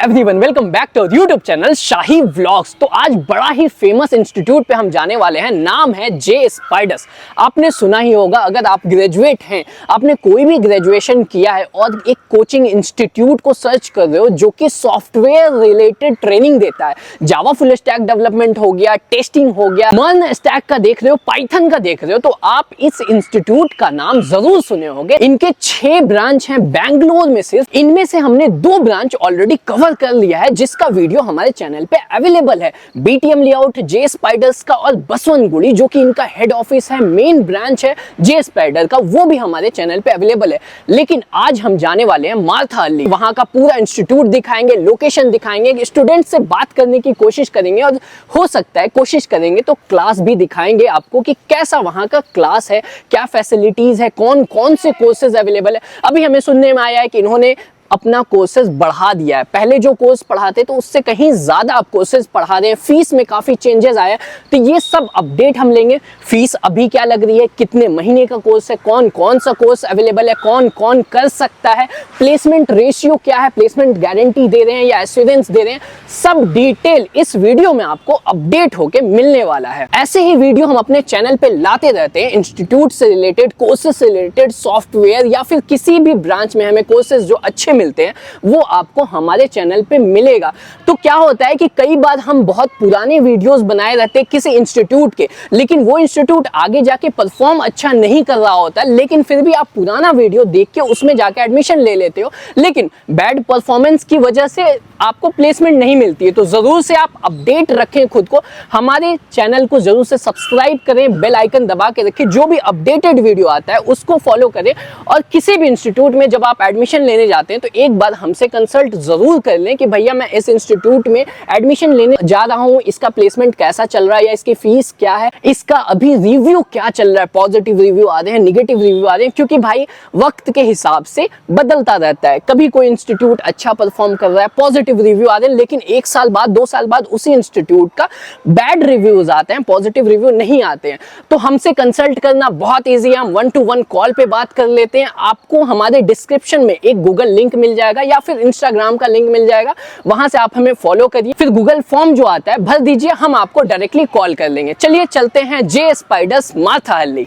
Everyone, welcome back to YouTube channel Shahi vlogs. तो आज बड़ा ही फेमस इंस्टीट्यूट पे हम जाने वाले हैं। नाम है जे स्पाइडर्स। आपने सुना ही होगा, अगर आप ग्रेजुएट हैं, आपने कोई भी ग्रेजुएशन किया है और एक कोचिंग इंस्टीट्यूट को सर्च कर रहे हो जो कि सॉफ्टवेयर रिलेटेड ट्रेनिंग देता है, जावा फुल स्टैक डेवलपमेंट हो गया, टेस्टिंग हो गया, मर्न स्टैक का देख रहे हो, पाइथन का देख रहे हो, तो आप इस इंस्टीट्यूट का नाम जरूर सुने होंगे। इनके 6 ब्रांच हैं बैंगलोर में। सिर्फ इनमें से हमने 2 ब्रांच ऑलरेडी कवर कर लिया है, जिसका वीडियो हमारे चैनल पे अवेलेबल है। बीटीएम लेआउट, जे स्पाइडर्स का, और बसवनगुड़ी जो कि इनका हेड ऑफिस है, मेन ब्रांच है जे स्पाइडर का, वो भी हमारे चैनल पे अवेलेबल है। लेकिन आज हम जाने वाले हैं मार्था अर्ली। वहां का पूरा इंस्टीट्यूट दिखाएंगे, लोकेशन दिखाएंगे, स्टूडेंट से बात करने की कोशिश करेंगे और हो सकता है कोशिश करेंगे तो क्लास भी दिखाएंगे आपको कि कैसा वहां का क्लास है, क्या फैसिलिटीज है, कौन कौन से कोर्सेज अवेलेबल है। अभी हमें सुनने में आया है कि इन्होंने अपना कोर्सेज बढ़ा दिया है। पहले जो कोर्स पढ़ाते तो उससे कहीं ज्यादा आप कोर्सेज पढ़ा रहे हैं। फीस में काफी चेंजेस आया, तो ये सब अपडेट हम लेंगे। फीस अभी क्या लग रही है, कितने महीने का कोर्स है, कौन कौन सा कोर्स अवेलेबल है, कौन कौन कर सकता है, प्लेसमेंट रेशियो क्या है, प्लेसमेंट गारंटी दे रहे हैं या एश्योरेंस दे रहे हैं, सब डिटेल इस वीडियो में आपको अपडेट होके मिलने वाला है। ऐसे ही वीडियो हम अपने चैनल पे लाते रहते हैं, इंस्टीट्यूट से रिलेटेड, कोर्सेज से रिलेटेड, सॉफ्टवेयर या फिर किसी भी ब्रांच में हमें कोर्सेज जो अच्छे मिलते हैं वो आपको हमारे चैनल पे मिलेगा। तो क्या होता है कि कई बार हम बहुत पुराने वीडियोस बनाए रहते हैं किसी इंस्टीट्यूट के, लेकिन वो इंस्टीट्यूट आगे जाके परफॉर्म अच्छा नहीं कर रहा होता, लेकिन फिर भी आप पुराना वीडियो देख के उसमें जाके एडमिशन ले लेते हो, लेकिन बैड परफॉर्मेंस की वजह से आपको प्लेसमेंट नहीं मिलती है। तो जरूर से आप अपडेट रखें खुद को, हमारे चैनल को जरूर से सब्सक्राइब करें, बेल आइकन दबा के रखें, जो भी अपडेटेड वीडियो आता है उसको फॉलो करें। और किसी भी इंस्टीट्यूट में जब आप एडमिशन लेने जाते हैं तो एक बार हमसे कंसल्ट जरूर कर लें कि भैया मैं इस इंस्टीट्यूट में एडमिशन लेने जा रहा हूं, इसका प्लेसमेंट कैसा चल रहा है या इसकी फीस क्या है, इसका अभी रिव्यू क्या चल रहा है, पॉजिटिव रिव्यू आ रहे हैं, निगेटिव रिव्यू आ रहे हैं, क्योंकि भाई वक्त के हिसाब से बदलता रहता है। कभी कोई इंस्टीट्यूट अच्छा परफॉर्म कर रहा है, पॉजिटिव रिव्यू आ रहे हैं, लेकिन 1 साल बाद 2 साल बाद उसी इंस्टीट्यूट का बैड रिव्यूज आते हैं, पॉजिटिव रिव्यू नहीं आते हैं। तो हमसे कंसल्ट करना बहुत ईजी है, हम 1-to-1 कॉल पे बात कर लेते हैं। आपको हमारे डिस्क्रिप्शन में एक गूगल लिंक मिल जाएगा या फिर इंस्टाग्राम का लिंक मिल जाएगा, वहां से आप हमें फॉलो करिए, फिर गूगल फॉर्म जो आता है भर दीजिए, हम आपको डायरेक्टली कॉल कर लेंगे। चलिए चलते हैं जे स्पाइडर्स मार्था अर्ली।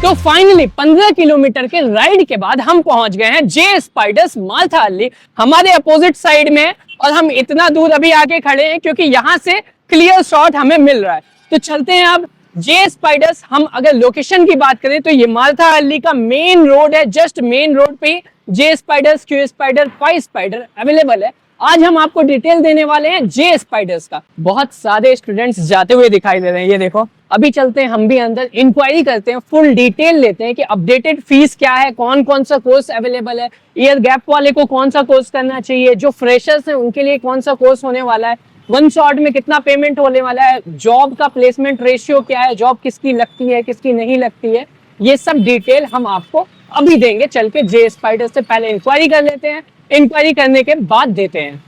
तो फाइनली 15 किलोमीटर के राइड के बाद हम पहुंच गए हैं जे स्पाइडर्स मार्था अर्ली। हमारे अपोजिट साइड में, और हम इतना दूर अभी आके खड़े हैं क्योंकि यहां से क्लियर शॉट हमें मिल रहा है। तो चलते हैं अब जे स्पाइडर्स। हम अगर लोकेशन की बात करें तो ये मार्था अर्ली का मेन रोड है, जस्ट मेन रोड पे ही जे स्पाइडर्स, क्यू स्पाइडर, पाई स्पाइडर अवेलेबल है। आज हम आपको डिटेल देने वाले हैं जे स्पाइडर्स का। बहुत सारे स्टूडेंट्स जाते हुए दिखाई दे रहे हैं, ये देखो। अभी चलते हैं हम भी अंदर, इंक्वायरी करते हैं, फुल डिटेल लेते हैं कि अपडेटेड फीस क्या है, कौन कौन सा कोर्स अवेलेबल है, ईयर गैप वाले को कौन सा कोर्स करना चाहिए, जो फ्रेशर्स हैं उनके लिए कौन सा कोर्स होने वाला है, 1 शॉट में कितना पेमेंट होने वाला है, जॉब का प्लेसमेंट रेशियो क्या है, जॉब किसकी लगती है किसकी नहीं लगती है, ये सब डिटेल हम आपको अभी देंगे। चल के जे स्पाइडर से पहले इंक्वायरी कर लेते हैं, इंक्वायरी करने के बाद देते हैं।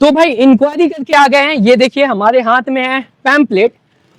तो भाई इंक्वायरी करके आ गए हैं, ये देखिए हमारे हाथ में है पैम्पलेट,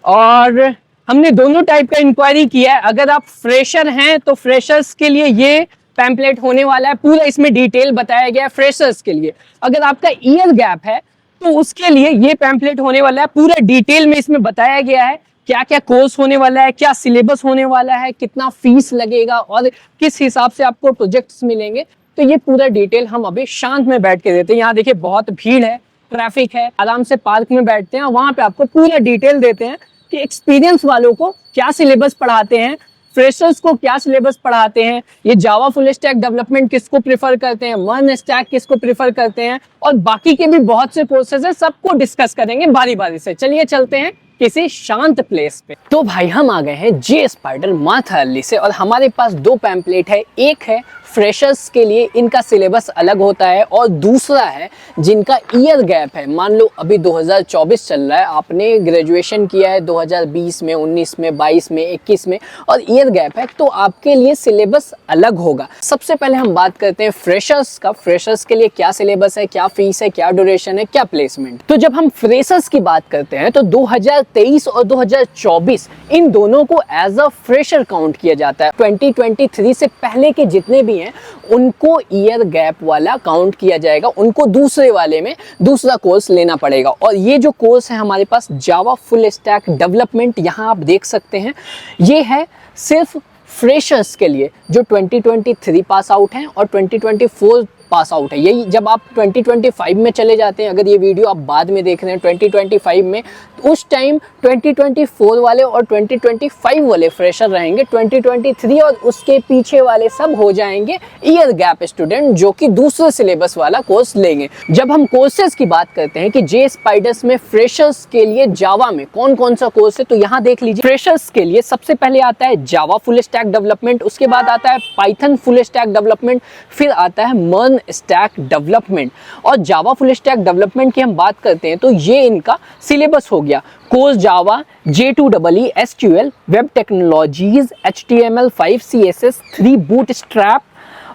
और हमने दोनों टाइप का इंक्वायरी किया है। अगर आप फ्रेशर हैं तो फ्रेशर्स के लिए ये पैम्पलेट होने वाला है, पूरा इसमें डिटेल बताया गया है फ्रेशर्स के लिए। अगर आपका ईयर गैप है तो उसके लिए ये पैम्पलेट होने वाला है, पूरा डिटेल में इसमें बताया गया है क्या क्या कोर्स होने वाला है, क्या सिलेबस होने वाला है, कितना फीस लगेगा और किस हिसाब से आपको प्रोजेक्ट्स मिलेंगे। तो ये पूरा डिटेल हम अभी शांत में बैठ के देते हैं। यहाँ देखिए बहुत भीड़ है, ट्रैफिक है, आराम से पार्क में बैठते हैं, वहां पे आपको पूरा डिटेल देते हैं कि एक्सपीरियंस वालों को क्या सिलेबस पढ़ाते हैं, फ्रेशर्स को क्या सिलेबस पढ़ाते हैं, ये जावा फुल स्टैक डेवलपमेंट किसको प्रेफर करते हैं, मर्न स्टैक किसको प्रेफर करते हैं, और बाकी के भी बहुत से कोर्सेज हैं, सबको डिस्कस करेंगे बारी बारी से। चलिए चलते हैं किसी शांत प्लेस पे। तो भाई हम आ गए हैं जे स्पाइडर माथाअल्ली से और हमारे पास दो पैम्पलेट है। एक है फ्रेशर्स के लिए, इनका सिलेबस अलग होता है, और दूसरा है जिनका ईयर गैप है। मान लो अभी 2024 चल रहा है, आपने ग्रेजुएशन किया है 2020 में, 19 में, 22 में, 21 में, और ईयर गैप है, तो आपके लिए सिलेबस अलग होगा। सबसे पहले हम बात करते हैं फ्रेशर्स का। फ्रेशर्स के लिए क्या सिलेबस है, क्या फीस है, क्या ड्यूरेशन है, क्या प्लेसमेंट। तो जब हम फ्रेशर्स की बात करते हैं तो 2023 और 2024 इन दोनों को एज अ फ्रेशर काउंट किया जाता है। 2023 से पहले के जितने भी हैं उनको ईयर गैप वाला काउंट किया जाएगा, उनको दूसरे वाले में दूसरा कोर्स लेना पड़ेगा। और ये जो कोर्स है हमारे पास जावा फुल स्टैक डेवलपमेंट, यहाँ आप देख सकते हैं, ये है सिर्फ फ्रेशर्स के लिए जो 2023 पास आउट हैं और 2024 पास आउट है। यही जब आप 2025 में चले जाते हैं, अगर ये वीडियो आप बाद में देख रहे हैं 2025 में, तो उस टाइम 2024 वाले और 2025 वाले फ्रेशर रहेंगे। 2023 और उसके पीछे वाले सब हो जाएंगे ईयर गैप स्टूडेंट, जो कि दूसरे सिलेबस वाला कोर्स लेंगे। जब हम कोर्सेज की बात करते हैं कि जे स्पाइडर्स में फ्रेशर्स के लिए जावा में कौन कौन सा कोर्स है, तो यहाँ देख लीजिए। फ्रेशर्स के लिए सबसे पहले आता है जावा फुल स्टैक डेवलपमेंट, उसके बाद आता है पाइथन फुल स्टैक डेवलपमेंट, फिर आता है मर्न स्टैक डेवलपमेंट। और जावा फुल स्टैक डेवलपमेंट की हम बात करते हैं तो ये इनका सिलेबस हो गया। कोर्स जावा, J2EE, SQL, web technologies, HTML5, CSS, 3 bootstrap,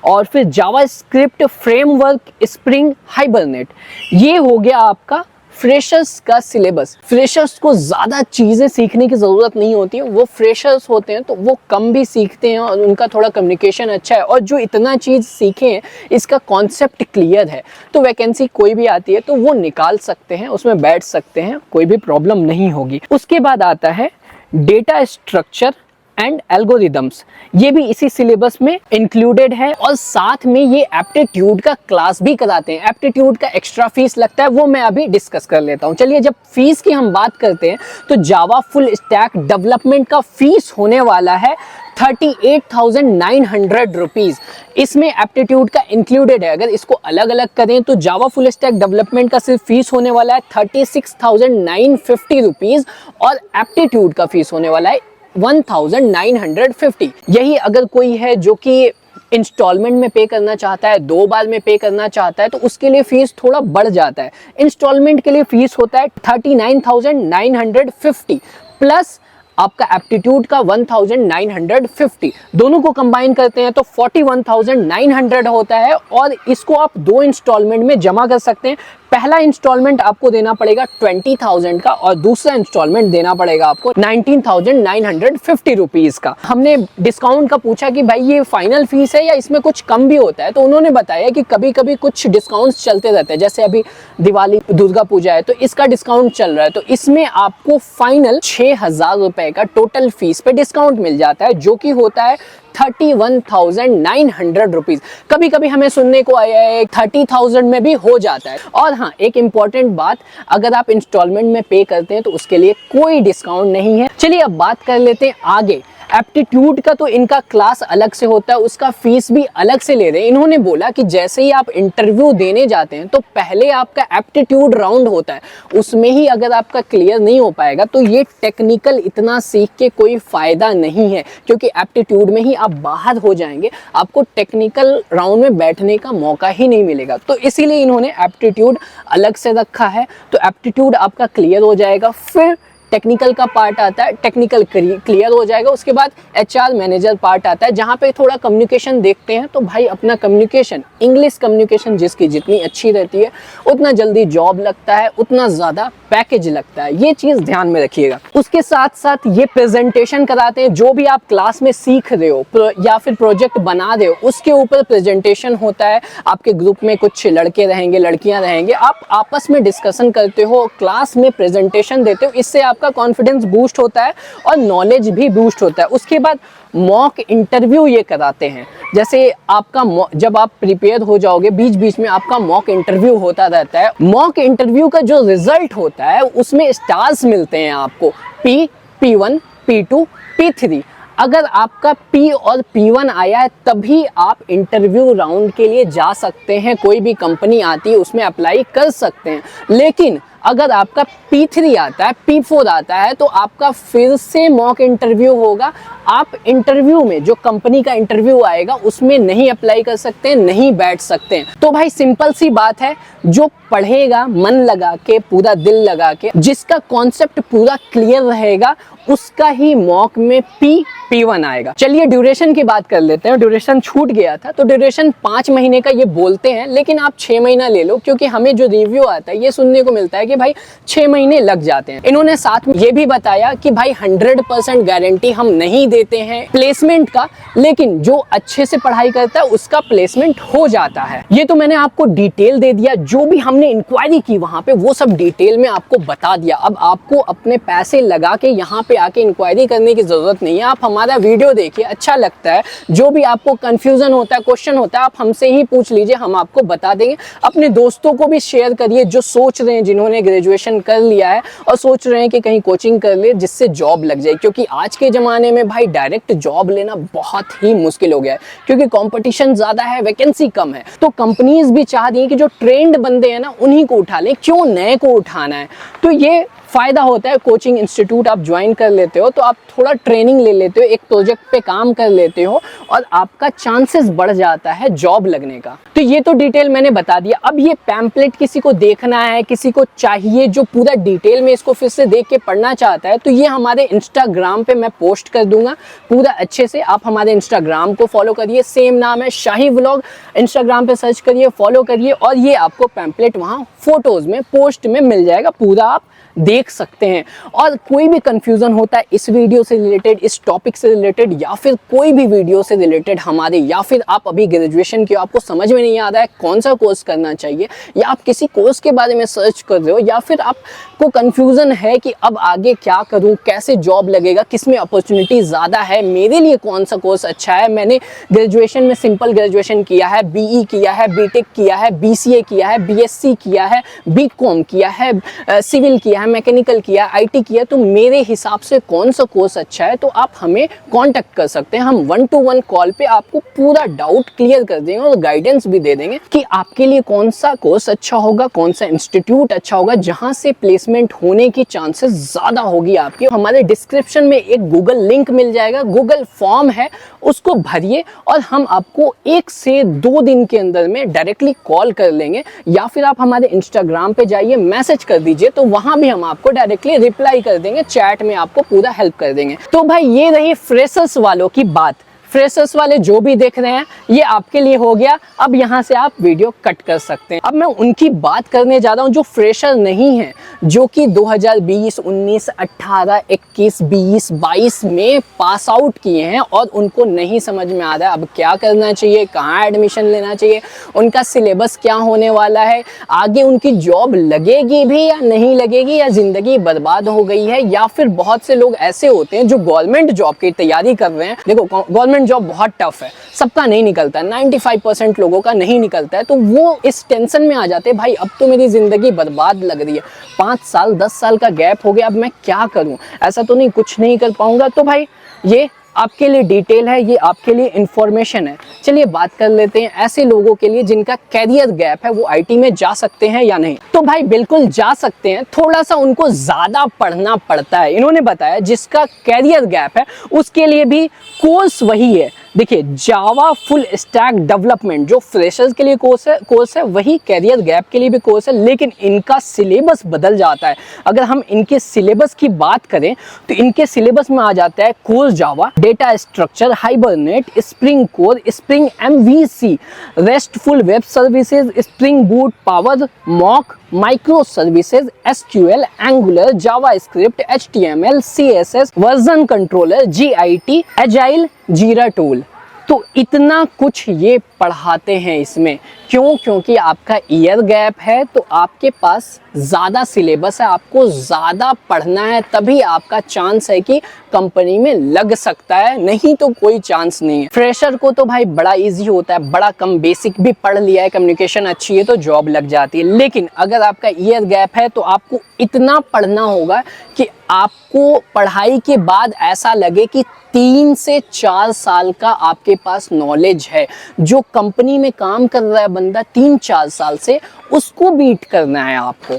और फिर जावा स्क्रिप्ट फ्रेमवर्क, स्प्रिंग, हाइबरनेट। ये हो गया आपका फ्रेशर्स का सिलेबस। फ्रेशर्स को ज़्यादा चीज़ें सीखने की ज़रूरत नहीं होती है, वो फ्रेशर्स होते हैं तो वो कम भी सीखते हैं और उनका थोड़ा कम्युनिकेशन अच्छा है, और जो इतना चीज़ सीखे हैं इसका कॉन्सेप्ट क्लियर है, तो वैकेंसी कोई भी आती है तो वो निकाल सकते हैं, उसमें बैठ सकते हैं, कोई भी प्रॉब्लम नहीं होगी। उसके बाद आता है डेटा स्ट्रक्चर एंड एल्गोरिदम्स, ये भी इसी सिलेबस में इंक्लूडेड है, और साथ में ये एप्टीट्यूड का क्लास भी कराते हैं। एप्टीट्यूड का एक्स्ट्रा फीस लगता है, वो मैं अभी डिस्कस कर लेता हूँ। चलिए, जब फीस की हम बात करते हैं तो जावा फुल स्टैक डेवलपमेंट का फीस होने वाला है 38,900 रुपीज़। इसमें एप्टीट्यूड का इंक्लूडेड है। अगर इसको अलग अलग करें तो जावा फुल स्टैक डेवलपमेंट का सिर्फ फीस होने वाला है 36,950 रुपीज़, और एप्टीट्यूड का फीस होने वाला है 1950। यही अगर कोई है जो कि इंस्टॉलमेंट में पे करना चाहता है, 2 बार में पे करना चाहता है, तो उसके लिए फीस थोड़ा बढ़ जाता है। इंस्टॉलमेंट के लिए फीस होता है 39,950 प्लस आपका एप्टीट्यूड का 1950। दोनों को कंबाइन करते हैं तो 41,900 होता है, और इसको आप 2 इंस्टॉलमेंट में जमा कर सकते हैं। पहला इंस्टॉलमेंट आपको देना पड़ेगा 20,000 का, और दूसरा इंस्टॉलमेंट देना पड़ेगा आपको 19,950 रुपीज़ का। हमने डिस्काउंट का पूछा कि भाई ये फाइनल फीस है या इसमें कुछ कम भी होता है, तो उन्होंने बताया कि कभी कभी कुछ डिस्काउंट्स चलते रहते हैं, जैसे अभी दिवाली, दुर्गा पूजा है तो इसका डिस्काउंट चल रहा है, तो इसमें आपको फाइनल 6,000 रुपए का टोटल फीस पे डिस्काउंट मिल जाता है, जो कि होता है 31,900 रुपीज़। कभी कभी हमें सुनने को आया है 30,000 में भी हो जाता है। और हाँ, एक इम्पॉर्टेंट बात, अगर आप इंस्टॉलमेंट में पे करते हैं तो उसके लिए कोई डिस्काउंट नहीं है। चलिए अब बात कर लेते हैं आगे। एप्टीट्यूड का तो इनका क्लास अलग से होता है, उसका फीस भी अलग से ले रहे हैं। इन्होंने बोला कि जैसे ही आप इंटरव्यू देने जाते हैं तो पहले आपका एप्टीट्यूड राउंड होता है, उसमें ही अगर आपका क्लियर नहीं हो पाएगा तो ये टेक्निकल इतना सीख के कोई फ़ायदा नहीं है, क्योंकि एप्टीट्यूड में ही आप बाहर हो जाएंगे, आपको टेक्निकल राउंड में बैठने का मौका ही नहीं मिलेगा। तो इसीलिए इन्होंने एप्टीट्यूड अलग से रखा है। तो एप्टीट्यूड आपका क्लियर हो जाएगा, फिर टेक्निकल का पार्ट आता है, टेक्निकल क्लियर हो जाएगा, उसके बाद HR मैनेजर पार्ट आता है, जहाँ पे थोड़ा कम्युनिकेशन देखते हैं। तो भाई अपना कम्युनिकेशन, इंग्लिश कम्युनिकेशन जिसकी जितनी अच्छी रहती है उतना जल्दी जॉब लगता है, उतना ज़्यादा पैकेज लगता है, ये चीज़ ध्यान में रखिएगा। उसके साथ साथ ये प्रेजेंटेशन कराते हैं, जो भी आप क्लास में सीख रहे हो या फिर प्रोजेक्ट बना रहे हो उसके ऊपर प्रेजेंटेशन होता है। आपके ग्रुप में कुछ लड़के रहेंगे, लड़कियां रहेंगे, आप आपस में डिस्कशन करते हो, क्लास में प्रेजेंटेशन देते हो, इससे आपका कॉन्फिडेंस बूस्ट होता है और नॉलेज भी बूस्ट होता है। उसके बाद मॉक इंटरव्यू ये कराते हैं, जैसे आपका जब आप प्रिपेयर हो जाओगे बीच बीच में आपका मॉक इंटरव्यू होता रहता है। मॉक इंटरव्यू का जो रिजल्ट होता है उसमें स्टार्स मिलते हैं आपको, P, P1, P2, P3। अगर आपका P और P1 आया है तभी आप इंटरव्यू राउंड के लिए जा सकते हैं, कोई भी कंपनी आती है उसमें अप्लाई कर सकते हैं। लेकिन अगर आपका P3 आता है, P4 आता है, तो आपका फिर से मॉक इंटरव्यू होगा। आप इंटरव्यू में, जो कंपनी का इंटरव्यू आएगा, उसमें नहीं अप्लाई कर सकते, नहीं बैठ सकते। तो भाई सिंपल सी बात है, जो पढ़ेगा मन लगा के, पूरा दिल लगा के, जिसका कॉन्सेप्ट पूरा क्लियर रहेगा, उसका ही मॉक में P1 आएगा। चलिए ड्यूरेशन की बात कर लेते हैं। ड्यूरेशन छूट गया था, तो ड्यूरेशन 5 महीने का ये बोलते हैं, लेकिन आप 6 महीना ले लो, क्योंकि हमें जो रिव्यू आता है ये सुनने को मिलता है कि भाई 6 महीने लग जाते हैं। इन्होंने साथ में ये भी बताया कि भाई 100% गारंटी हम नहीं देते हैं प्लेसमेंट का, लेकिन जो अच्छे से पढ़ाई करता है उसका प्लेसमेंट हो जाता है। ये तो मैंने आपको डिटेल दे दिया, जो भी हमने इंक्वायरी की वहां पे वो सब डिटेल में आपको बता दिया। अब आपको अपने पैसे लगा के यहाँ पे आके इंक्वायरी करने की जरूरत नहीं है। आप हमारा वीडियो देखिए, अच्छा लगता है, जो भी आपको कंफ्यूजन होता है, क्वेश्चन होता है, आप हमसे ही पूछ लीजिए, हम आपको बता देंगे। अपने दोस्तों को भी शेयर करिए जो सोच रहे हैं, जिन्होंने ग्रेजुएशन कर लिया है और सोच रहे हैं कि कहीं कोचिंग कर ले जिससे जॉब लग जाए, क्योंकि आज के ज़माने में भाई डायरेक्ट जॉब लेना बहुत ही मुश्किल हो गया है, क्योंकि कंपटीशन ज़्यादा है, वैकेंसी कम है। तो कंपनीज भी चाह रही है कि जो ट्रेंड बंदे हैं ना उन्हीं को उठा लें, क्यों नए को उठाना है। तो ये फ़ायदा होता है, कोचिंग इंस्टीट्यूट आप ज्वाइन कर लेते हो तो आप थोड़ा ट्रेनिंग ले लेते हो, एक प्रोजेक्ट पे काम कर लेते हो और आपका चांसेस बढ़ जाता है जॉब लगने का। तो ये तो डिटेल मैंने बता दिया। अब ये पैम्पलेट किसी को देखना है, किसी को चाहिए जो पूरा डिटेल में इसको फिर से देख के पढ़ना चाहता है, तो ये हमारे इंस्टाग्राम पे मैं पोस्ट कर दूंगा पूरा अच्छे से। आप हमारे इंस्टाग्राम को फॉलो करिए, सेम नाम है शाही व्लॉग, इंस्टाग्राम पे सर्च करिए, फॉलो करिए, और ये आपको पैम्पलेट वहाँ फोटोज़ में, पोस्ट में मिल जाएगा, पूरा आप देख सकते हैं। और कोई भी कंफ्यूजन होता है इस वीडियो से रिलेटेड, इस टॉपिक से रिलेटेड, या फिर कोई भी वीडियो से रिलेटेड हमारे, या फिर आप अभी ग्रेजुएशन के आपको समझ में नहीं आ रहा है कौन सा कोर्स करना चाहिए, या आप किसी कोर्स के बारे में सर्च कर रहे हो, या फिर आपको कंफ्यूजन है कि अब आगे क्या करूं, कैसे जॉब लगेगा, किसमें अपॉर्चुनिटी ज़्यादा है, मेरे लिए कौन सा कोर्स अच्छा है। मैंने ग्रेजुएशन में सिंपल ग्रेजुएशन किया है, BE किया है, BTech किया है, BCA किया है, BSc किया है, BCom किया है, सिविल किया है, मैकेनिकल किया, IT किया, तो मेरे हिसाब से कौन सा कोर्स अच्छा है, तो आप हमें कांटेक्ट कर सकते हैं। हम 1-to-1 कॉल पे आपको पूरा डाउट क्लियर कर देंगे और गाइडेंस भी दे देंगे कि आपके लिए कौन सा कोर्स अच्छा होगा, कौन सा इंस्टीट्यूट अच्छा होगा, जहां से प्लेसमेंट होने की चांसेस ज़्यादा होगी आपकी। हमारे डिस्क्रिप्शन में एक गूगल लिंक मिल जाएगा, गूगल फॉर्म है, उसको भरिए और हम आपको 1 से 2 दिन के अंदर में डायरेक्टली कॉल कर लेंगे, या फिर आप हमारे इंस्टाग्राम पे जाइए, मैसेज कर दीजिए, तो वहां भी हम आपको डायरेक्टली रिप्लाई कर देंगे, चैट में आपको पूरा हेल्प कर देंगे। तो भाई ये रही फ्रेशर्स वालों की बात। फ्रेशर्स वाले जो भी देख रहे हैं ये आपके लिए हो गया। अब यहाँ से आप वीडियो कट कर सकते हैं। अब मैं उनकी बात करने जा रहा हूँ जो फ्रेशर नहीं है, जो कि 2020, 19, 18, 21, 20, 22 में पास आउट किए हैं और उनको नहीं समझ में आ रहा है अब क्या करना चाहिए, कहाँ एडमिशन लेना चाहिए, उनका सिलेबस क्या होने वाला है, आगे उनकी जॉब लगेगी भी या नहीं लगेगी, या ज़िंदगी बर्बाद हो गई है। या फिर बहुत से लोग ऐसे होते हैं जो गवर्नमेंट जॉब की तैयारी कर रहे हैं। देखो गवर्नमेंट जॉब बहुत टफ है, सबका नहीं निकलता है, 95% लोगों का नहीं निकलता है, तो वो इस टेंशन में आ जाते हैं, भाई अब तो मेरी जिंदगी बर्बाद लग रही है, 5 साल 10 साल का गैप हो गया, अब मैं क्या करूं, ऐसा तो नहीं कुछ नहीं कर पाऊंगा। तो भाई ये आपके लिए डिटेल है, ये आपके लिए इंफॉर्मेशन है। चलिए बात कर लेते हैं ऐसे लोगों के लिए जिनका कैरियर गैप है, वो IT में जा सकते हैं या नहीं। तो भाई बिल्कुल जा सकते हैं, थोड़ा सा उनको ज़्यादा पढ़ना पड़ता है। इन्होंने बताया जिसका कैरियर गैप है उसके लिए भी कोर्स वही है। देखिए जावा फुल स्टैक डेवलपमेंट जो फ्रेशर्स के लिए कोर्स है वही कैरियर गैप के लिए भी कोर्स है, लेकिन इनका सिलेबस बदल जाता है। अगर हम इनके सिलेबस की बात करें तो इनके सिलेबस में आ जाता है core Java, data structure, hibernate, spring core, spring MVC, restful web services, spring boot, power, mock, micro services, SQL, angular, JavaScript, HTML, CSS, version controller, GIT, agile, जीरा टूल। तो इतना कुछ ये पढ़ाते हैं इसमें। क्यों? क्योंकि आपका ईयर गैप है, तो आपके पास ज़्यादा सिलेबस है, आपको ज़्यादा पढ़ना है, तभी आपका चांस है कि कंपनी में लग सकता है, नहीं तो कोई चांस नहीं है। फ्रेशर को तो भाई बड़ा इजी होता है, बड़ा कम बेसिक भी पढ़ लिया है, कम्युनिकेशन अच्छी है तो जॉब लग जाती है। लेकिन अगर आपका ईयर गैप है तो आपको इतना पढ़ना होगा कि आपको पढ़ाई के बाद ऐसा लगे कि 3 से 4 साल का आपके पास नॉलेज है। जो कंपनी में काम कर रहा है बंदा 3-4 साल से, उसको बीट करना है आपको,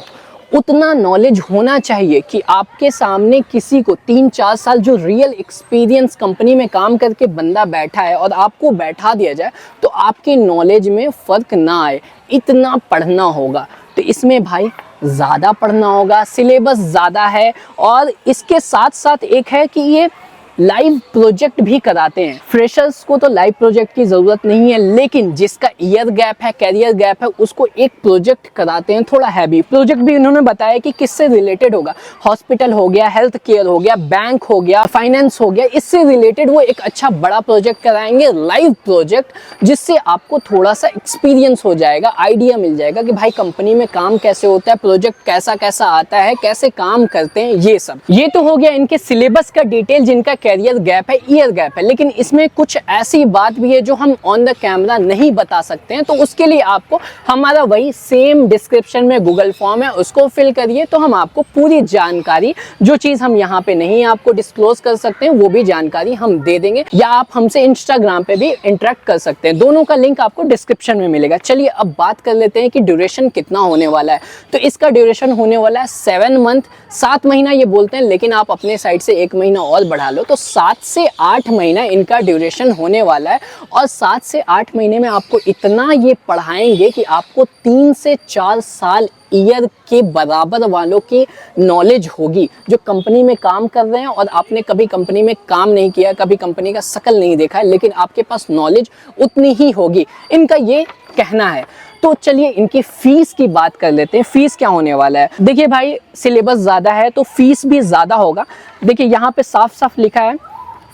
उतना नॉलेज होना चाहिए कि आपके सामने किसी को 3-4 साल जो रियल एक्सपीरियंस कंपनी में काम करके बंदा बैठा है और आपको बैठा दिया जाए तो आपके नॉलेज में फ़र्क ना आए, इतना पढ़ना होगा। तो इसमें भाई ज़्यादा पढ़ना होगा, सिलेबस ज़्यादा है और इसके साथ साथ एक है कि ये लाइव प्रोजेक्ट भी कराते हैं। फ्रेशर्स को तो लाइव प्रोजेक्ट की ज़रूरत नहीं है, लेकिन जिसका ईयर गैप है, कैरियर गैप है, उसको एक प्रोजेक्ट कराते हैं थोड़ा हैवी प्रोजेक्ट भी। इन्होंने बताया कि किससे रिलेटेड होगा, हॉस्पिटल हो गया, हेल्थ केयर हो गया, बैंक हो गया, फाइनेंस हो गया, इससे रिलेटेड वो एक अच्छा बड़ा प्रोजेक्ट कराएंगे, लाइव प्रोजेक्ट, जिससे आपको थोड़ा सा एक्सपीरियंस हो जाएगा, आइडिया मिल जाएगा कि भाई कंपनी में काम कैसे होता है, प्रोजेक्ट कैसा कैसा आता है, कैसे काम करते हैं, ये सब। ये तो हो गया इनके सिलेबस का डिटेल, जिनका कैरियर गैप है, ईयर गैप है। लेकिन इसमें कुछ ऐसी बात भी है जो हम ऑन द कैमरा नहीं बता सकते हैं, तो उसके लिए आपको हमारा वही सेम डिस्क्रिप्शन में गूगल फॉर्म है, उसको फिल करिए तो हम आपको पूरी जानकारी, जो चीज़ हम यहाँ पे नहीं आपको डिस्क्लोज कर सकते हैं, वो भी जानकारी हम दे देंगे। या आप हमसे इंस्टाग्राम पे भी इंटरेक्ट कर सकते हैं, दोनों का लिंक आपको डिस्क्रिप्शन में मिलेगा। चलिए अब बात कर लेते हैं कि ड्यूरेशन कितना होने वाला है। तो इसका ड्यूरेशन होने वाला है 7 मंथ, 7 महीना ये बोलते हैं, लेकिन आप अपने साइड से 1 महीना और बढ़ा लो तो 7 से 8 महीना इनका ड्यूरेशन होने वाला है। और 7 से 8 महीने में आपको इतना ये पढ़ाएंगे कि आपको 3 से 4 साल ईयर के बराबर वालों की नॉलेज होगी, जो कंपनी में काम कर रहे हैं और आपने कभी कंपनी में काम नहीं किया, कभी कंपनी का शकल नहीं देखा है, लेकिन आपके पास नॉलेज उतनी ही होगी, इनका ये कहना है। तो चलिए इनकी फीस की बात कर लेते हैं। फीस क्या होने वाला है? देखिए भाई, सिलेबस ज़्यादा है तो फीस भी ज़्यादा होगा। देखिए यहाँ पे साफ साफ लिखा है,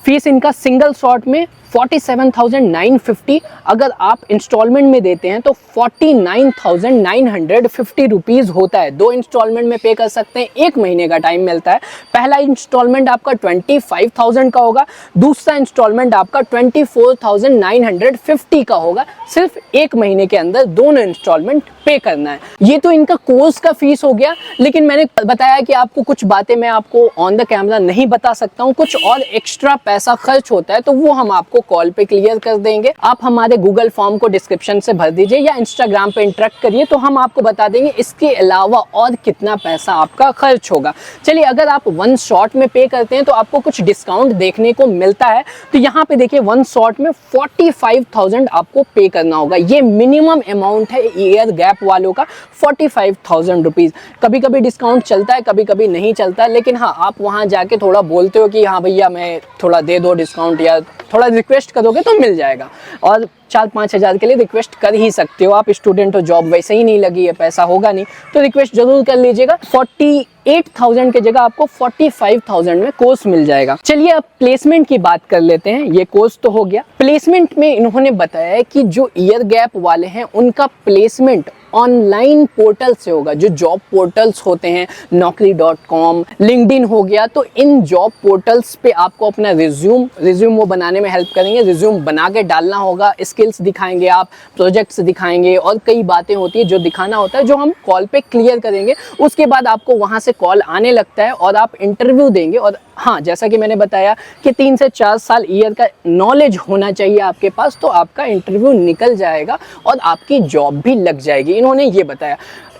फीस इनका सिंगल शॉट में 47,950, अगर आप इंस्टॉलमेंट में देते हैं तो 49,950 रुपीज़ होता है। 2 इंस्टॉलमेंट में पे कर सकते हैं, 1 महीने का टाइम मिलता है। पहला इंस्टॉलमेंट आपका 25,000 का होगा, दूसरा इंस्टॉलमेंट आपका 24,950 का होगा। सिर्फ 1 महीने के अंदर दोनों इंस्टॉलमेंट पे करना है। ये तो इनका कोर्स का फीस हो गया, लेकिन मैंने बताया कि आपको कुछ बातें मैं आपको ऑन द कैमरा नहीं बता सकता हूँ, कुछ और एक्स्ट्रा पैसा खर्च होता है तो वो हम आपको कॉल पे क्लियर कर देंगे। आप हमारे गूगल फॉर्म को डिस्क्रिप्शन से भर दीजिए या इंस्टाग्राम पे इंटरेक्ट करिए तो हम आपको बता देंगे इसके अलावा और कितना पैसा आपका खर्च होगा। चलिए अगर आप 1 शॉट में पे करते हैं तो आपको कुछ डिस्काउंट देखने को मिलता है। तो यहाँ पे देखिए 1 शॉट में 45,000 आपको पे करना होगा। ये मिनिमम अमाउंट है ईयर गैप वालों का, 45,000 रुपीज़। कभी कभी डिस्काउंट चलता है, कभी कभी नहीं चलता है, लेकिन हाँ आप वहाँ जाके थोड़ा बोलते हो कि हाँ भैया मैं थोड़ा दे दो डिस्काउंट, या थोड़ा रिक्वेस्ट करोगे तो मिल जाएगा। और 4-5 हज़ार के लिए रिक्वेस्ट कर ही सकते हो, आप स्टूडेंट हो, जॉब वैसे ही नहीं लगी है, पैसा होगा नहीं, तो रिक्वेस्ट जरूर कर लीजिएगा। 48,000 की जगह आपको 45,000 में कोर्स मिल जाएगा। चलिए अब प्लेसमेंट की बात कर लेते हैं। ये कोर्स तो हो गया। प्लेसमेंट में इन्होंने बताया कि जो ईयर गैप वाले हैं उनका प्लेसमेंट ऑनलाइन पोर्टल से होगा। जो जॉब पोर्टल्स होते हैं, naukri.com, लिंक्डइन हो गया, तो इन जॉब पोर्टल्स पे आपको अपना रिज्यूम वो बनाने में हेल्प करेंगे। रिज्यूम बना के डालना होगा, स्किल्स दिखाएंगे आप, प्रोजेक्ट्स दिखाएंगे और कई बातें होती है जो दिखाना होता है, जो हम कॉल पे क्लियर करेंगे। उसके बाद आपको वहाँ से कॉल आने लगता है और आप इंटरव्यू देंगे। और हाँ, जैसा कि मैंने बताया कि 3 से 4 साल ईयर का नॉलेज होना चाहिए आपके पास, तो आपका इंटरव्यू निकल जाएगा और आपकी जॉब भी लग जाएगी। इन्होंने ये बताया।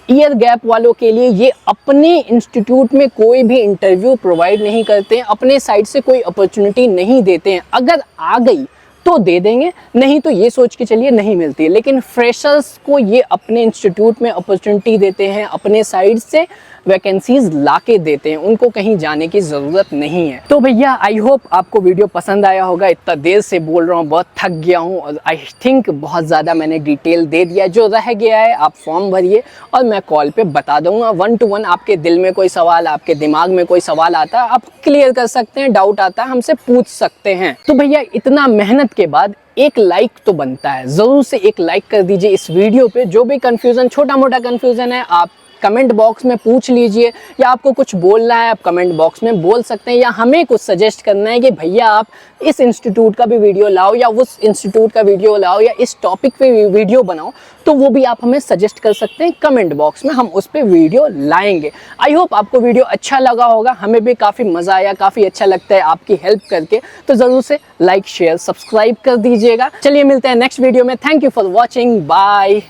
ईयर गैप वालों के लिए ये अपने इंस्टीट्यूट में कोई भी इंटरव्यू प्रोवाइड नहीं करते हैं, अपने साइड से कोई अपॉर्चुनिटी नहीं देते हैं। अगर आ गई तो दे देंगे, नहीं तो ये सोच के चलिए नहीं मिलती है। लेकिन फ्रेशर्स को ये अपने इंस्टीट्यूट में अपॉर्चुनिटी देते हैं, अपने साइड से वैकेंसीज लाके देते हैं, उनको कहीं जाने की ज़रूरत नहीं है। तो भैया आई होप आपको वीडियो पसंद आया होगा। इतना देर से बोल रहा हूँ, बहुत थक गया हूँ और आई थिंक बहुत ज़्यादा मैंने डिटेल दे दिया। जो रह गया है आप फॉर्म भरिए और मैं कॉल पे बता दूंगा 1 to 1। आपके दिल में कोई सवाल, आपके दिमाग में कोई सवाल आता है, आप क्लियर कर सकते हैं, डाउट आता है हमसे पूछ सकते हैं। तो भैया इतना मेहनत के बाद एक लाइक तो बनता है, ज़रूर से एक लाइक कर दीजिए इस वीडियो पे। जो भी कन्फ्यूज़न, छोटा मोटा कन्फ्यूज़न है, आप कमेंट बॉक्स में पूछ लीजिए, या आपको कुछ बोलना है आप कमेंट बॉक्स में बोल सकते हैं, या हमें कुछ सजेस्ट करना है कि भैया आप इस इंस्टीट्यूट का भी वीडियो लाओ या उस इंस्टीट्यूट का वीडियो लाओ या इस टॉपिक पे वीडियो बनाओ, तो वो भी आप हमें सजेस्ट कर सकते हैं कमेंट बॉक्स में, हम उस पर वीडियो लाएंगे। आई होप आपको वीडियो अच्छा लगा होगा, हमें भी काफ़ी मज़ा आया, काफ़ी अच्छा लगता है आपकी हेल्प करके। तो ज़रूर से लाइक शेयर सब्सक्राइब कर दीजिएगा। चलिए मिलते हैं नेक्स्ट वीडियो में। Thank you for watching, bye.